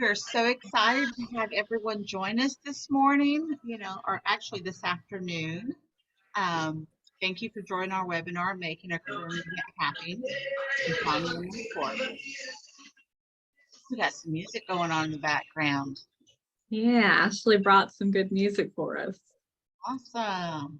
We're so excited to have everyone join us this morning, or actually this afternoon. Um, Thank you for joining our webinar, Making a Career Movement Happen and Finding Your Mentor. We got some music going on in the background. Yeah, Ashley brought some good music for us. Awesome.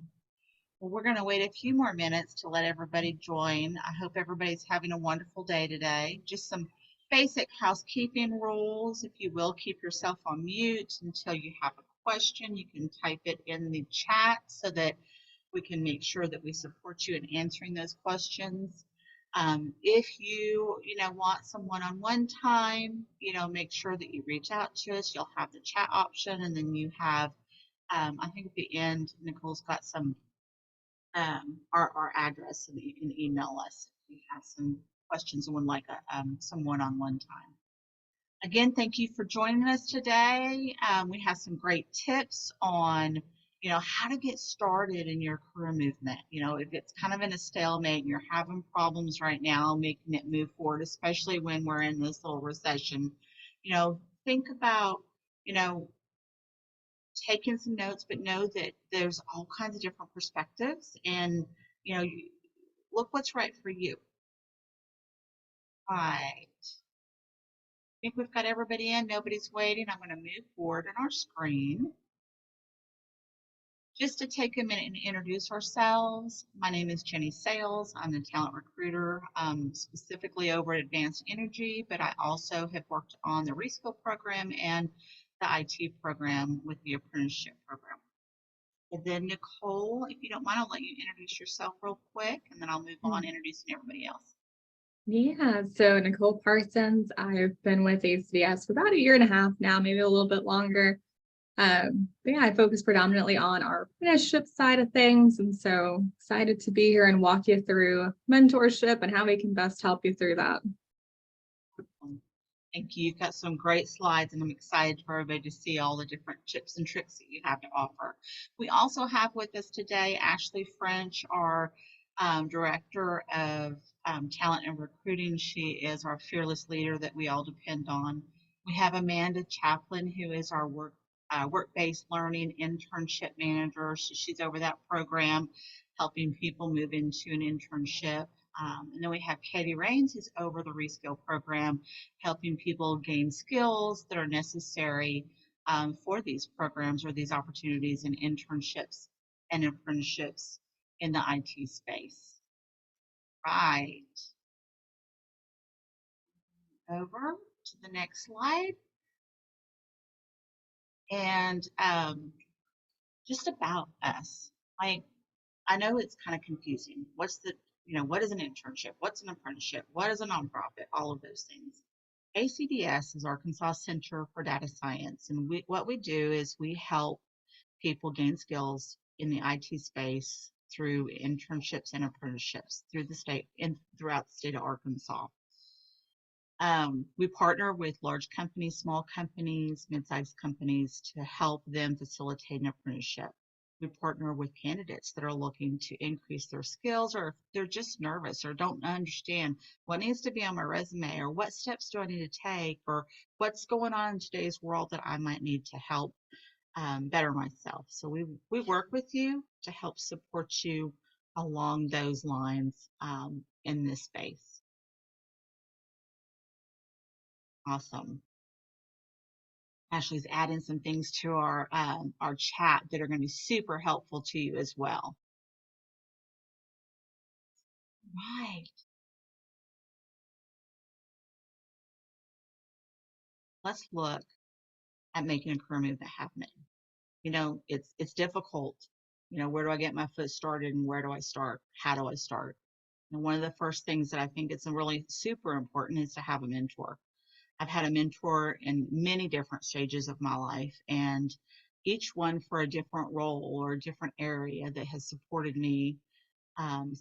Well, we're going to wait a few more minutes to let everybody join. I hope everybody's having a wonderful day today. Just some basic housekeeping rules. If you will, keep yourself on mute until you have a question. You can type it in the chat so that we can make sure that we support you in answering those questions. If you want some one-on-one time, make sure that you reach out to us. You'll have the chat option, and then you have, I think at the end, Nicole's got our address so that you can email us if you have some questions and would like some one-on-one time. Again, thank you for joining us today. We have some great tips on, how to get started in your career movement. If it's kind of in a stalemate and you're having problems right now making it move forward, especially when we're in this little recession, think about, taking some notes, but know that there's all kinds of different perspectives and, look what's right for you. All right. I think we've got everybody in. Nobody's waiting. I'm going to move forward on our screen. Just to take a minute and introduce ourselves. My name is Jenny Sales. I'm the talent recruiter, specifically over at Advanced Energy, but I also have worked on the Reskill program and the IT program with the apprenticeship program. And then Nicole, if you don't mind, I'll let you introduce yourself real quick, and then I'll move on introducing everybody else. Yeah, so Nicole Parsons, I've been with ACDS for about a year and a half now, maybe a little bit longer. But yeah, I focus predominantly on our apprenticeship side of things. And so excited to be here and walk you through mentorship and how we can best help you through that. Thank you. You've got some great slides, and I'm excited for everybody to see all the different tips and tricks that you have to offer. We also have with us today Ashley French, our Director of Talent and Recruiting. She is our fearless leader that we all depend on. We have Amanda Chaplin, who is our work-based learning internship manager. So she's over that program, helping people move into an internship. And then we have Katie Rains, who's over the Reskill program, helping people gain skills that are necessary for these programs or these opportunities and internships and apprenticeships in the IT space. Right. Over to the next slide. And just about us. I know it's kind of confusing. What is an internship? What's an apprenticeship? What is a nonprofit? All of those things. ACDS is Arkansas Center for Data Science, and what we do is we help people gain skills in the IT space through internships and apprenticeships through the state and throughout the state of Arkansas. We partner with large companies, small companies, mid-sized companies to help them facilitate an apprenticeship. We partner with candidates that are looking to increase their skills, or if they're just nervous or don't understand what needs to be on my resume, or what steps do I need to take, or what's going on in today's world that I might need to help better myself. So we work with you to help support you along those lines in this space. Awesome. Ashley's adding some things to our chat that are going to be super helpful to you as well. Right. Let's look at making a career move happen. It's difficult. Where do I get my foot started and where do I start? How do I start? And one of the first things that I think it's really super important is to have a mentor. I've had a mentor in many different stages of my life, and each one for a different role or a different area that has supported me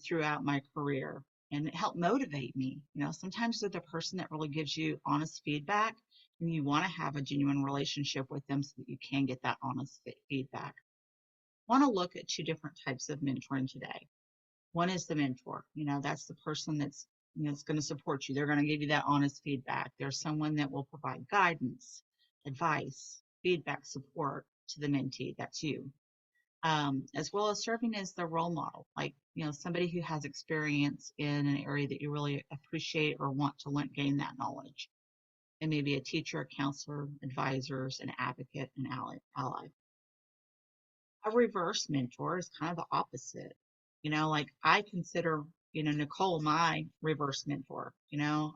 throughout my career, and it helped motivate me. Sometimes they're the person that really gives you honest feedback, and you want to have a genuine relationship with them so that you can get that honest feedback. I want to look at two different types of mentoring today. One is the mentor. That's the person that's going to support you. They're going to give you that honest feedback. There's someone that will provide guidance. advice, feedback, support to the mentee. That's you. As well as serving as the role model, like, somebody who has experience in an area that you really appreciate or want to gain that knowledge. And maybe a teacher, a counselor, advisors, an advocate, an ally. A reverse mentor is kind of the opposite. Like I consider, Nicole my reverse mentor.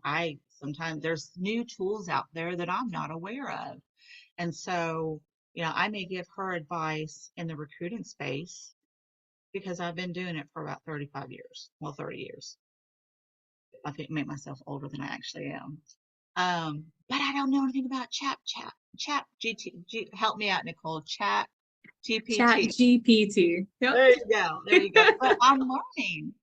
I sometimes there's new tools out there that I'm not aware of. And so, I may give her advice in the recruiting space because I've been doing it for about 35 years. Well, 30 years. I think make myself older than I actually am. But I don't know anything about chat GT. Help me out, Nicole. Chat Chat GPT. GPT. Yep. There you go. There you go. But I'm learning.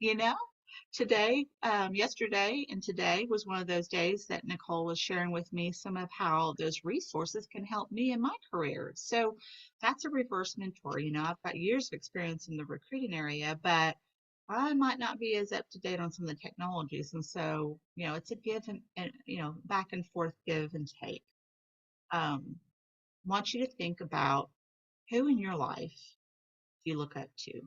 Today, yesterday and today was one of those days that Nicole was sharing with me some of how those resources can help me in my career. So that's a reverse mentor. I've got years of experience in the recruiting area, but I might not be as up to date on some of the technologies. And so, it's a give and back and forth give and take. I want you to think about who in your life do you look up to?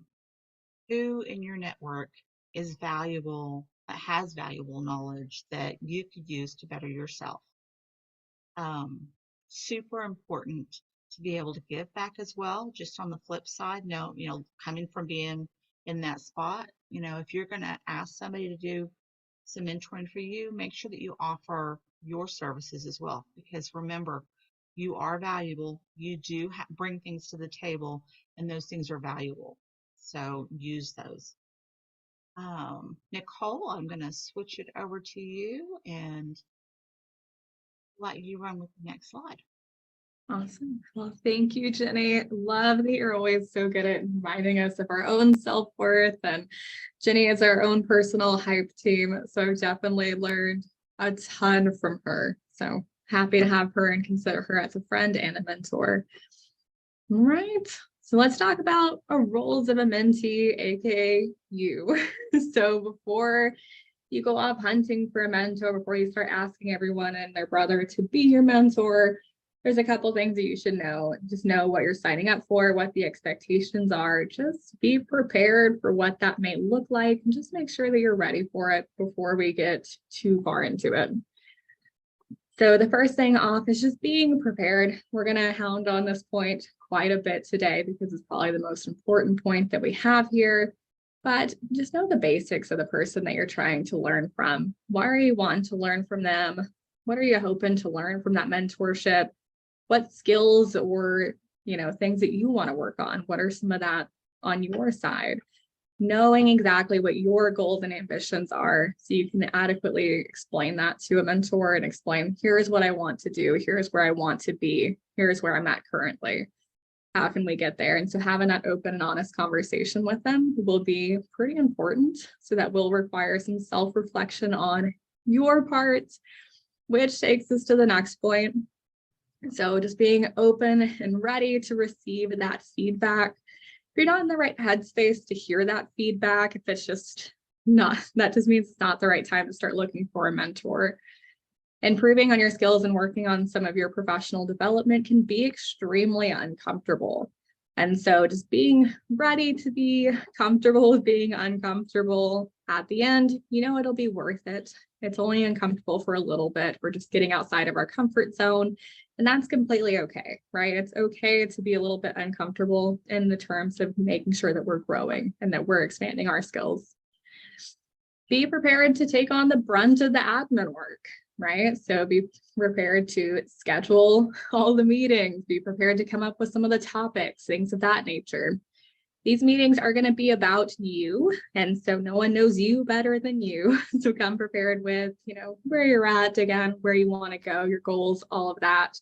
Who in your network is valuable, that has valuable knowledge that you could use to better yourself. Um, Super important to be able to give back as well. Just on the flip side, no, coming from being in that spot, if you're going to ask somebody to do some mentoring for you, make sure that you offer your services as well. Because remember, you are valuable. You do bring things to the table, and those things are valuable. So use those. Nicole, I'm going to switch it over to you and let you run with the next slide. Awesome. Well, thank you, Jenny. Love that you're always so good at reminding us of our own self-worth. And Jenny is our own personal hype team. So I've definitely learned a ton from her. So happy to have her and consider her as a friend and a mentor. All right. So let's talk about our roles of a mentee, aka you. So before you go off hunting for a mentor, before you start asking everyone and their brother to be your mentor, there's a couple things that you should know. Just know what you're signing up for, what the expectations are. Just be prepared for what that may look like, and just make sure that you're ready for it before we get too far into it. So the first thing off is just being prepared. We're going to hound on this point quite a bit today because it's probably the most important point that we have here. But just know the basics of the person that you're trying to learn from. Why are you wanting to learn from them? What are you hoping to learn from that mentorship? What skills or, things that you want to work on? What are some of that on your side? Knowing exactly what your goals and ambitions are so you can adequately explain that to a mentor and explain, here's what I want to do. Here's where I want to be. Here's where I'm at currently. How can we get there? And so having that open and honest conversation with them will be pretty important. So that will require some self-reflection on your part, which takes us to the next point. So just being open and ready to receive that feedback. If you're not in the right headspace to hear that feedback, if it's just not, that just means it's not the right time to start looking for a mentor. Improving on your skills and working on some of your professional development can be extremely uncomfortable. And so just being ready to be comfortable with being uncomfortable at the end, it'll be worth it. It's only uncomfortable for a little bit. We're just getting outside of our comfort zone, and that's completely okay, right? It's okay to be a little bit uncomfortable in the terms of making sure that we're growing and that we're expanding our skills. Be prepared to take on the brunt of the admin work, right? So be prepared to schedule all the meetings, be prepared to come up with some of the topics, things of that nature. These meetings are going to be about you. And so no one knows you better than you. So come prepared with, where you're at, again, where you want to go, your goals, all of that.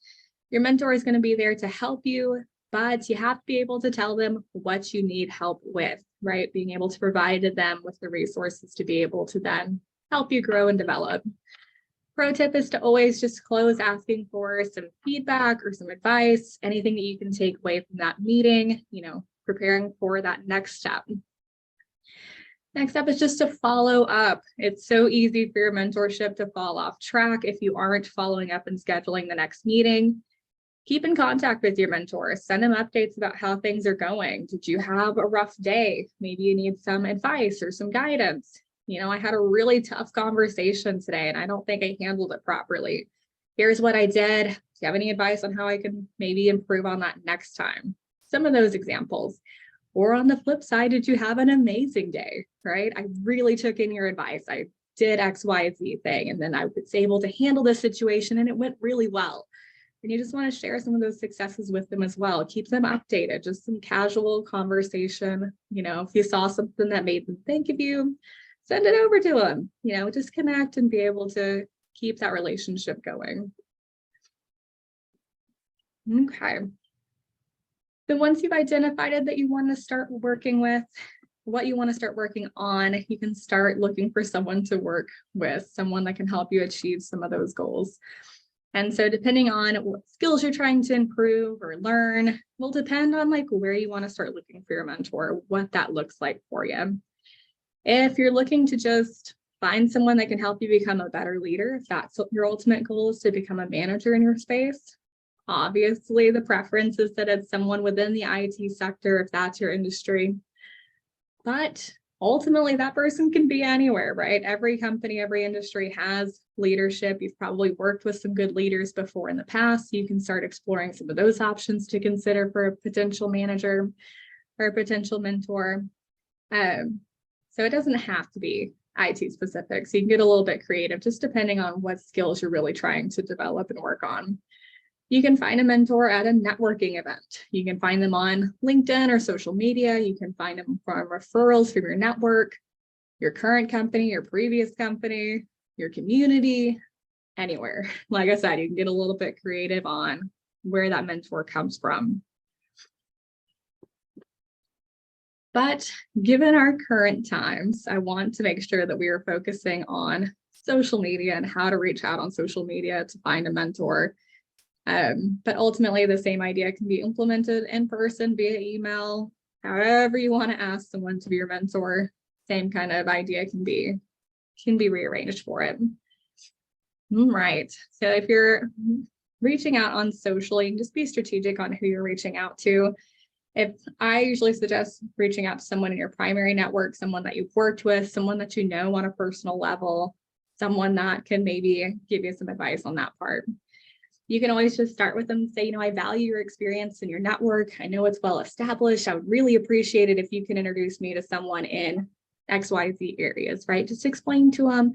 Your mentor is going to be there to help you, but you have to be able to tell them what you need help with, right? Being able to provide them with the resources to be able to then help you grow and develop. Pro tip is to always just close asking for some feedback or some advice, anything that you can take away from that meeting, preparing for that next step. Next up is just to follow up. It's so easy for your mentorship to fall off track if you aren't following up and scheduling the next meeting. Keep in contact with your mentor. Send them updates about how things are going. Did you have a rough day? Maybe you need some advice or some guidance. I had a really tough conversation today and I don't think I handled it properly. Here's what I did. Do you have any advice on how I can maybe improve on that next time? Some of those examples. Or on the flip side, did you have an amazing day, right? I really took in your advice. I did X, Y, Z thing, and then I was able to handle this situation and it went really well. And you just want to share some of those successes with them as well. Keep them updated, just some casual conversation. If you saw something that made them think of you, send it over to them, just connect and be able to keep that relationship going. Okay. Then once you've identified it that you want to start working with, what you want to start working on, you can start looking for someone to work with, someone that can help you achieve some of those goals. And so depending on what skills you're trying to improve or learn will depend on where you want to start looking for your mentor, what that looks like for you. If you're looking to just find someone that can help you become a better leader, if that's your ultimate goal is to become a manager in your space, obviously the preference is that it's someone within the IT sector, if that's your industry. But ultimately that person can be anywhere, right? Every company, every industry has leadership. You've probably worked with some good leaders before in the past. You can start exploring some of those options to consider for a potential manager or a potential mentor. So it doesn't have to be IT specific. So you can get a little bit creative, just depending on what skills you're really trying to develop and work on. You can find a mentor at a networking event. You can find them on LinkedIn or social media. You can find them from referrals from your network, your current company, your previous company, your community, anywhere. Like I said, you can get a little bit creative on where that mentor comes from. But given our current times, I want to make sure that we are focusing on social media and how to reach out on social media to find a mentor. But ultimately, the same idea can be implemented in person, via email, however you want to ask someone to be your mentor. Same kind of idea can be rearranged for it. Right. So if you're reaching out on social, you can just be strategic on who you're reaching out to. If I usually suggest reaching out to someone in your primary network, someone that you've worked with, someone that you know on a personal level, someone that can maybe give you some advice on that part. You can always just start with them and say, I value your experience in your network. I know it's well established. I would really appreciate it if you can introduce me to someone in XYZ areas, right? Just explain to them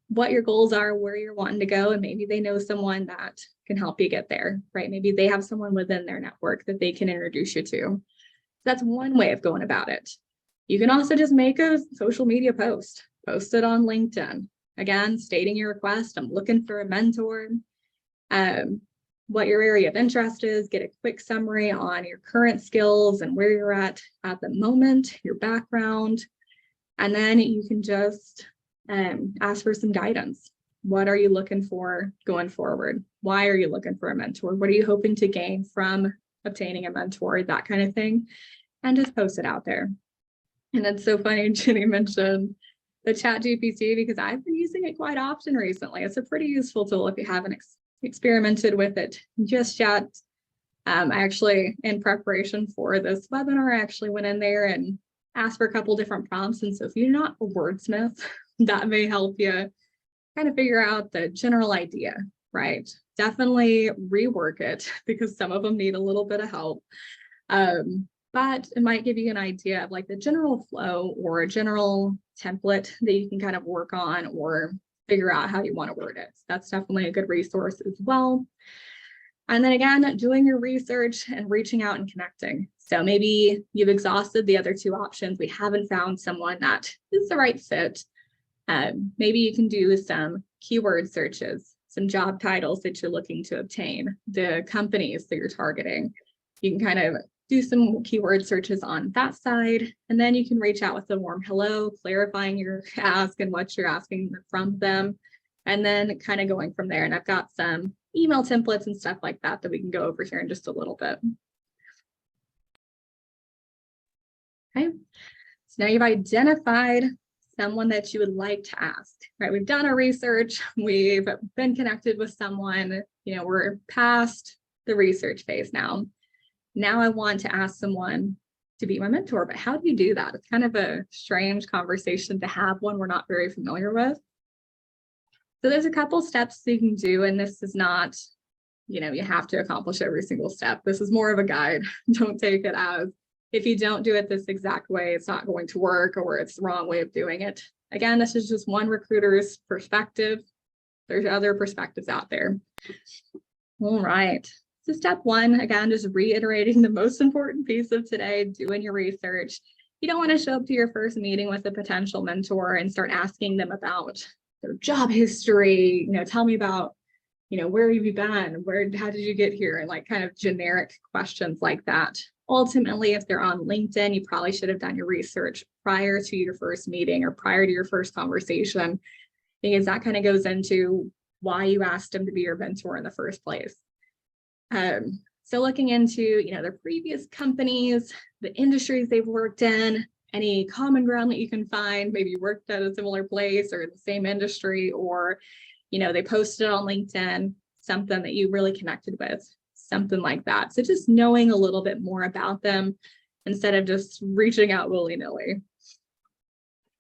what your goals are, where you're wanting to go, and maybe they know someone that can help you get there, right? Maybe they have someone within their network that they can introduce you to. That's one way of going about it. You can also just make a social media post it on LinkedIn. Again, stating your request, I'm looking for a mentor. What your area of interest is, get a quick summary on your current skills and where you're at the moment, your background, and then you can just ask for some guidance. What are you looking for going forward? Why are you looking for a mentor? What are you hoping to gain from obtaining a mentor? That kind of thing, and just post it out there. And it's so funny, Jenny mentioned the chat GPT because I've been using it quite often recently. It's a pretty useful tool if you haven't experimented with it just yet. I actually, in preparation for this webinar, I actually went in there and asked for a couple different prompts. And so if you're not a wordsmith, that may help you kind of figure out the general idea, right? Definitely rework it because some of them need a little bit of help. But it might give you an idea of the general flow or a general template that you can kind of work on or figure out how you want to word it. That's definitely a good resource as well. And then again, doing your research and reaching out and connecting. So maybe you've exhausted the other two options. We haven't found someone that is the right fit. Maybe you can do some keyword searches, some job titles that you're looking to obtain, the companies that you're targeting. You can kind of do some keyword searches on that side, and then you can reach out with a warm hello, clarifying your ask and what you're asking from them, and then kind of going from there. And I've got some email templates and stuff like that that we can go over here in just a little bit. Okay, so now you've identified someone that you would like to ask, right? We've done our research, we've been connected with someone, we're past the research phase now. Now I want to ask someone to be my mentor, but how do you do that? It's kind of a strange conversation to have, one we're not very familiar with. So there's a couple steps you can do, and this is not, you have to accomplish every single step. This is more of a guide. Don't take it as, if you don't do it this exact way, it's not going to work, or it's the wrong way of doing it. Again, this is just one recruiter's perspective. There's other perspectives out there. All right. So step one, again, just reiterating the most important piece of today, doing your research. You don't want to show up to your first meeting with a potential mentor and start asking them about their job history, tell me about, where have you been? How did you get here? And like kind of generic questions like that. Ultimately, if they're on LinkedIn, you probably should have done your research prior to your first meeting or prior to your first conversation, because that kind of goes into why you asked them to be your mentor in the first place. So looking into, their previous companies, the industries they've worked in, any common ground that you can find, maybe you worked at a similar place or the same industry, or, they posted on LinkedIn, something that you really connected with, something like that. So just knowing a little bit more about them instead of just reaching out willy-nilly.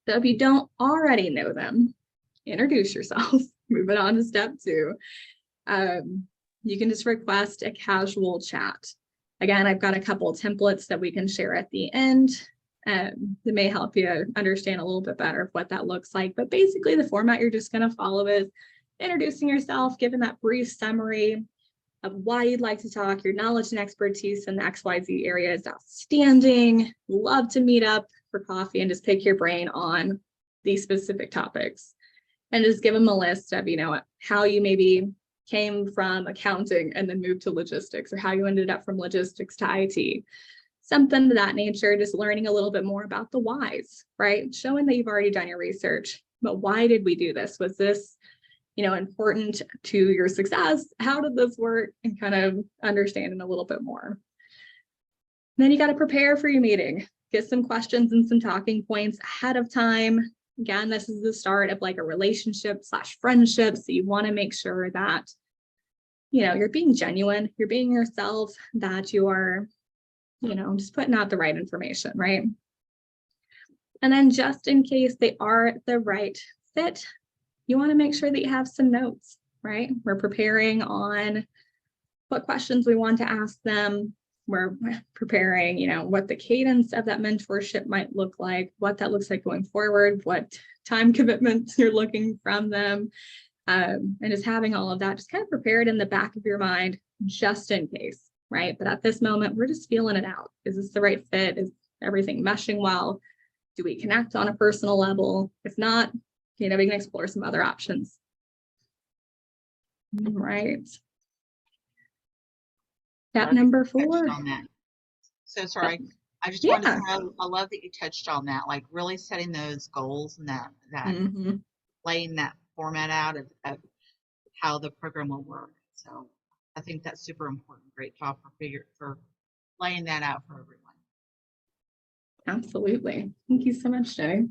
So if you don't already know them, introduce yourself. Moving on to step two. You can just request a casual chat. Again, I've got a couple of templates that we can share at the end that may help you understand a little bit better of what that looks like. But basically the format you're just going to follow is introducing yourself, giving that brief summary of why you'd like to talk, your knowledge and expertise in the XYZ area is outstanding. Love to meet up for coffee and just pick your brain on these specific topics. And just give them a list of, how you maybe came from accounting and then moved to logistics, or how you ended up from logistics to IT, something to that nature, just learning a little bit more about the whys, right? Showing that you've already done your research, but why did we do this? Was this, important to your success? How did this work? And kind of understanding a little bit more. Then you got to prepare for your meeting, get some questions and some talking points ahead of time. Again, this is the start of like a relationship / friendship. So you want to make sure that, you're being genuine, you're being yourself, that you are, just putting out the right information, right? And then just in case they are the right fit, you want to make sure that you have some notes, right? We're preparing on what questions we want to ask them. We're preparing, what the cadence of that mentorship might look like, what that looks like going forward, what time commitments you're looking from them, and just having all of that just kind of prepared in the back of your mind, just in case, right? But at this moment, we're just feeling it out. Is this the right fit? Is everything meshing well? Do we connect on a personal level? If not, we can explore some other options. All right. Step number 4. On that. So sorry. I just Yeah. wanted to say, I love that you touched on that, like really setting those goals and that laying that format out of how the program will work. So I think that's super important. Great job for laying that out for everyone. Absolutely. Thank you so much, Jenny.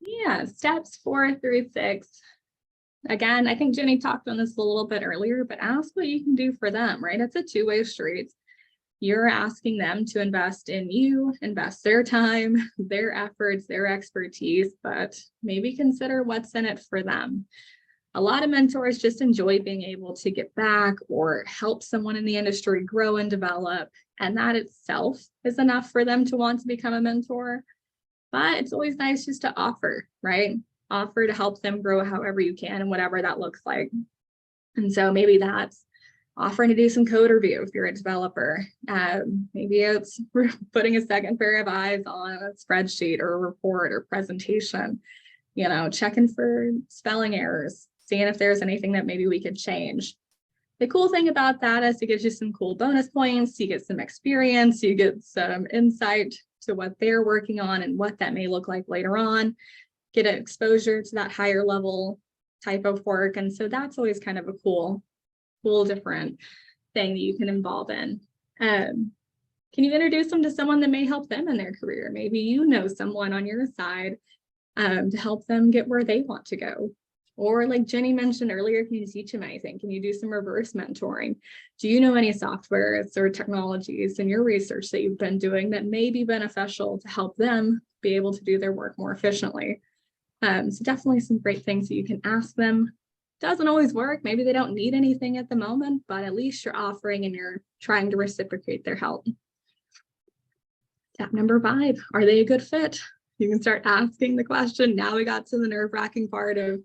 Yeah, steps 4 through 6. Again, I think Jenny talked on this a little bit earlier, but ask what you can do for them, right? It's a two-way street. You're asking them to invest in you, invest their time, their efforts, their expertise, but maybe consider what's in it for them. A lot of mentors just enjoy being able to get back or help someone in the industry grow and develop, and that itself is enough for them to want to become a mentor. But it's always nice just to offer, right? Offer to help them grow however you can and whatever that looks like. And so maybe that's offering to do some code review if you're a developer. Maybe it's putting a second pair of eyes on a spreadsheet or a report or presentation, checking for spelling errors, seeing if there's anything that maybe we could change. The cool thing about that is it gives you some cool bonus points, you get some experience, you get some insight to what they're working on and what that may look like later on, get exposure to that higher level type of work. And so that's always kind of a cool different thing that you can involve in. Can you introduce them to someone that may help them in their career? Maybe someone on your side to help them get where they want to go. Or like Jenny mentioned earlier, can you teach them anything? Can you do some reverse mentoring? Do you know any softwares or technologies in your research that you've been doing that may be beneficial to help them be able to do their work more efficiently? So definitely some great things that you can ask them. Doesn't always work. Maybe they don't need anything at the moment, but at least you're offering and you're trying to reciprocate their help. Step number 5, are they a good fit? You can start asking the question. Now we got to the nerve-wracking part of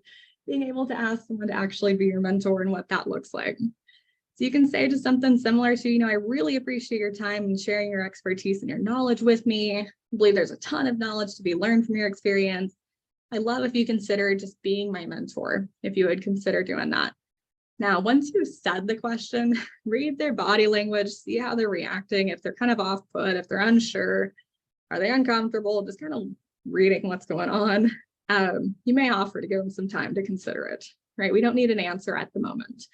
being able to ask someone to actually be your mentor and what that looks like. So you can say just something similar to, I really appreciate your time and sharing your expertise and your knowledge with me. I believe there's a ton of knowledge to be learned from your experience. I love if you consider just being my mentor, if you would consider doing that. Now, once you've said the question, read their body language, see how they're reacting. If they're kind of off put, if they're unsure, are they uncomfortable, just kind of reading what's going on. You may offer to give them some time to consider it, right? We don't need an answer at the moment.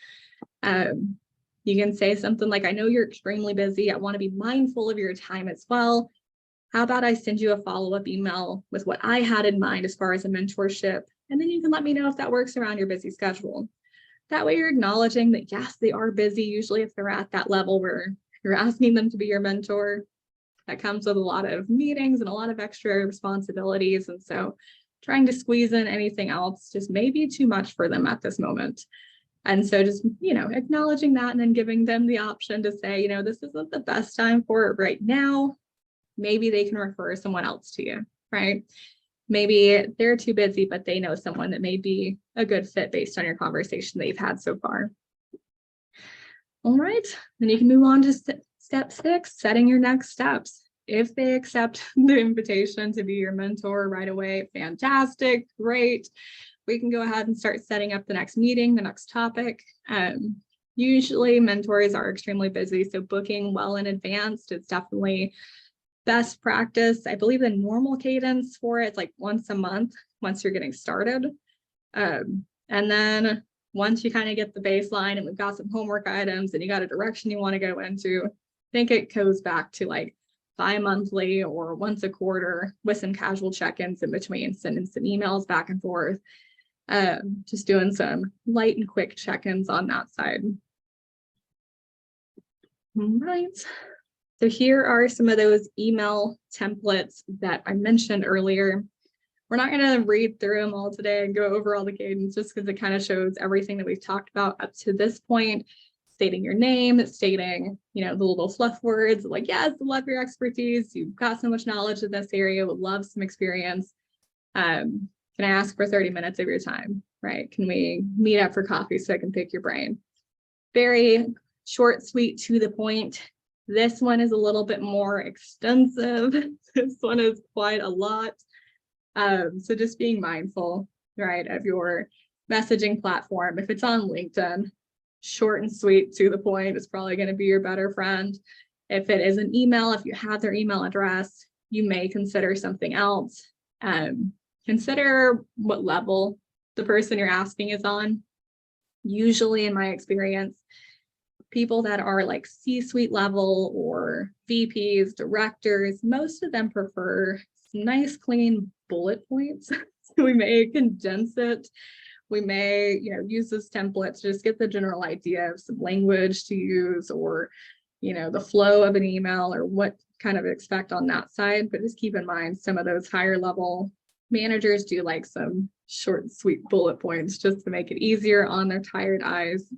You can say something like, I know you're extremely busy. I want to be mindful of your time as well. How about I send you a follow-up email with what I had in mind as far as a mentorship, and then you can let me know if that works around your busy schedule. That way you're acknowledging that, yes, they are busy. Usually if they're at that level where you're asking them to be your mentor, that comes with a lot of meetings and a lot of extra responsibilities. And so trying to squeeze in anything else just may be too much for them at this moment. And so just, acknowledging that and then giving them the option to say, this isn't the best time for it right now. Maybe they can refer someone else to you, right? Maybe they're too busy, but they know someone that may be a good fit based on your conversation that you've had so far. All right, then you can move on to step 6, setting your next steps. If they accept the invitation to be your mentor right away, fantastic, great. We can go ahead and start setting up the next meeting, the next topic. Usually mentors are extremely busy, so booking well in advance is definitely best practice. I believe the normal cadence for it's like once a month, once you're getting started. And then once you kind of get the baseline and we've got some homework items and you got a direction you want to go into, I think it goes back to like bi-monthly or once a quarter with some casual check-ins in between, sending some emails back and forth, just doing some light and quick check-ins on that side. All right. So here are some of those email templates that I mentioned earlier. We're not going to read through them all today and go over all the cadence just because it kind of shows everything that we've talked about up to this point, stating your name, stating, the little fluff words like, yes, I love your expertise. You've got so much knowledge in this area, would love some experience. Can I ask for 30 minutes of your time, right? Can we meet up for coffee so I can pick your brain? Very short, sweet, to the point. This one is a little bit more extensive. This one is quite a lot. So just being mindful, right, of your messaging platform. If it's on LinkedIn, short and sweet, to the point is probably going to be your better friend. If it is an email, if you have their email address, you may consider something else. Consider what level the person you're asking is on. Usually, in my experience, people that are like C-suite level or VPs, directors, most of them prefer some nice, clean bullet points. So we may condense it. We may, use this template to just get the general idea of some language to use or, the flow of an email or what kind of expect on that side. But just keep in mind, some of those higher level managers do like some short, sweet bullet points just to make it easier on their tired eyes.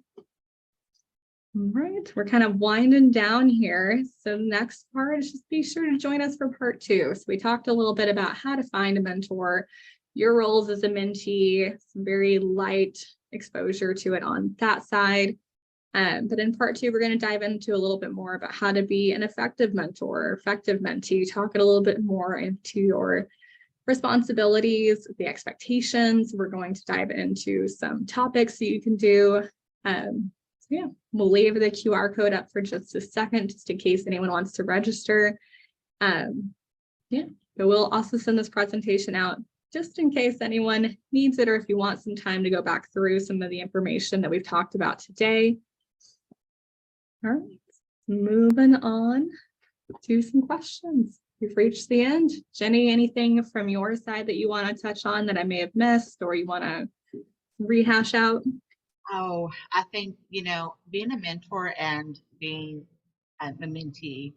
All right, we're kind of winding down here. So next part is just be sure to join us for part 2. So we talked a little bit about how to find a mentor, your roles as a mentee, some very light exposure to it on that side. But in part 2, we're going to dive into a little bit more about how to be an effective mentor, effective mentee, talk it a little bit more into your responsibilities, the expectations. We're going to dive into some topics that you can do. Yeah, we'll leave the QR code up for just a second, just in case anyone wants to register. But we'll also send this presentation out just in case anyone needs it, or if you want some time to go back through some of the information that we've talked about today. All right, moving on to some questions. We've reached the end. Jenny, anything from your side that you want to touch on that I may have missed or you want to rehash out? Oh, I think, being a mentor and being a mentee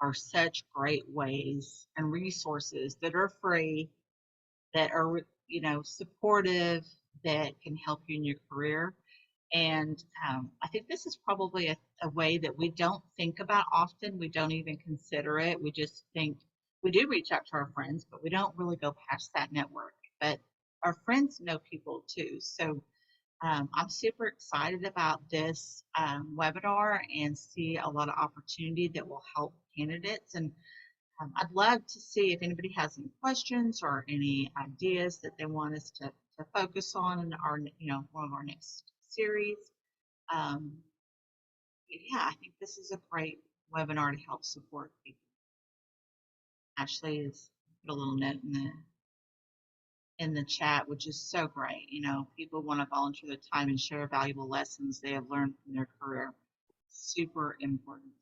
are such great ways and resources that are free, that are, supportive, that can help you in your career. And I think this is probably a way that we don't think about often. We don't even consider it. We just think we do reach out to our friends, but we don't really go past that network. But our friends know people too. So I'm super excited about this webinar and see a lot of opportunity that will help candidates. And I'd love to see if anybody has any questions or any ideas that they want us to focus on in our, one of our next series. Um, yeah, I think this is a great webinar to help support people. Ashley has put a little note in the chat, which is so great. People want to volunteer their time and share valuable lessons they have learned from their career. Super important.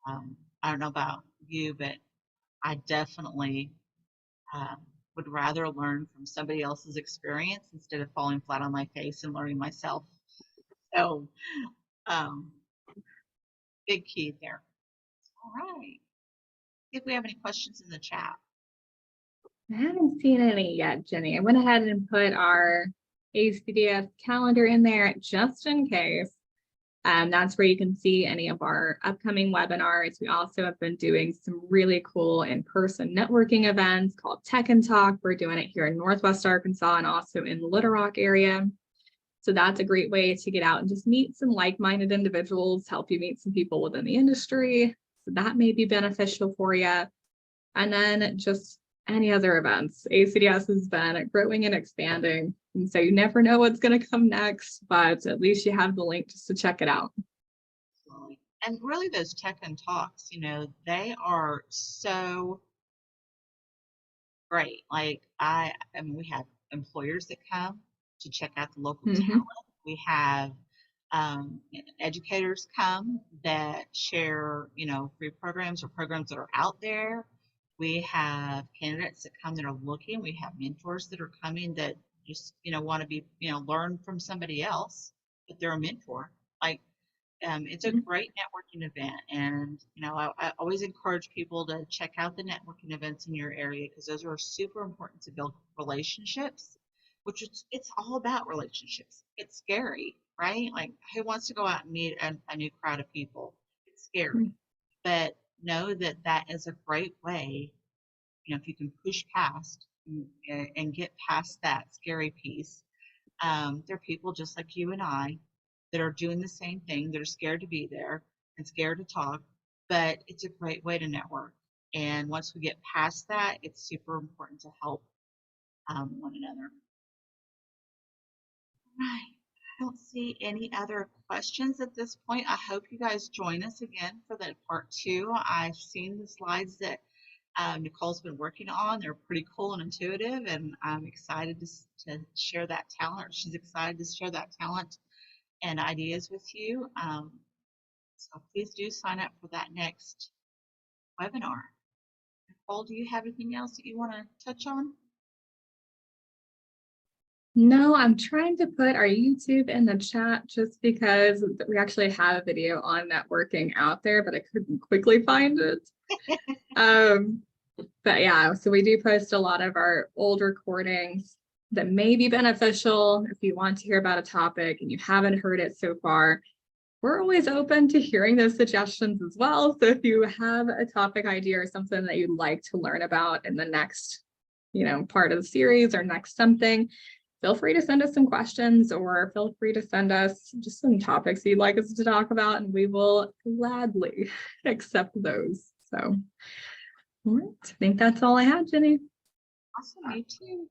I don't know about you, but I definitely um, would rather learn from somebody else's experience instead of falling flat on my face and learning myself. So, um, big key there. All right. See if we have any questions in the chat. I haven't seen any yet, Jenny. I went ahead and put our ACDS calendar in there just in case. That's where you can see any of our upcoming webinars. We also have been doing some really cool in-person networking events called Tech and Talk. We're doing it here in Northwest Arkansas and also in the Little Rock area. So that's a great way to get out and just meet some like-minded individuals, help you meet some people within the industry. So that may be beneficial for you. And then just any other events. ACDS has been growing and expanding. And so you never know what's going to come next, but at least you have the link just to check it out. And really those Tech and Talks, they are so great. Like I mean, we have employers that come to check out the local talent. We have educators come that share, free programs or programs that are out there. We have candidates that come that are looking. We have mentors that are coming that just, want to be, learn from somebody else, but they're a mentor. Like, it's a great networking event. And, I always encourage people to check out the networking events in your area because those are super important to build relationships, which it's all about relationships. It's scary, right? Like, who wants to go out and meet a new crowd of people? It's scary. But know that that is a great way, if you can push past and get past that scary piece. There are people just like you and I that are doing the same thing, that are scared to be there and scared to talk, but it's a great way to network. And once we get past that, it's super important to help one another. Right. I don't see any other questions at this point. I hope you guys join us again for the part 2. I've seen the slides that Nicole's been working on. They're pretty cool and intuitive, and I'm excited to share that talent. She's excited to share that talent and ideas with you. So please do sign up for that next webinar. Nicole, do you have anything else that you want to touch on? No, I'm trying to put our YouTube in the chat just because we actually have a video on networking out there, but I couldn't quickly find it. But yeah, so we do post a lot of our old recordings that may be beneficial if you want to hear about a topic and you haven't heard it so far. We're always open to hearing those suggestions as well. So if you have a topic idea or something that you'd like to learn about in the next, part of the series or next something, feel free to send us some questions or feel free to send us just some topics you'd like us to talk about, and we will gladly accept those. So, all right, I think that's all I had, Jenny. Awesome, me too.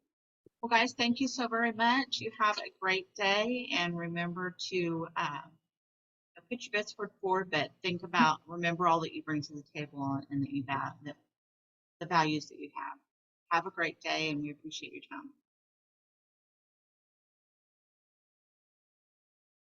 Well, guys, thank you so very much. You have a great day, and remember to put your best foot forward, but remember all that you bring to the table and that the values that you have. Have a great day, and we appreciate your time.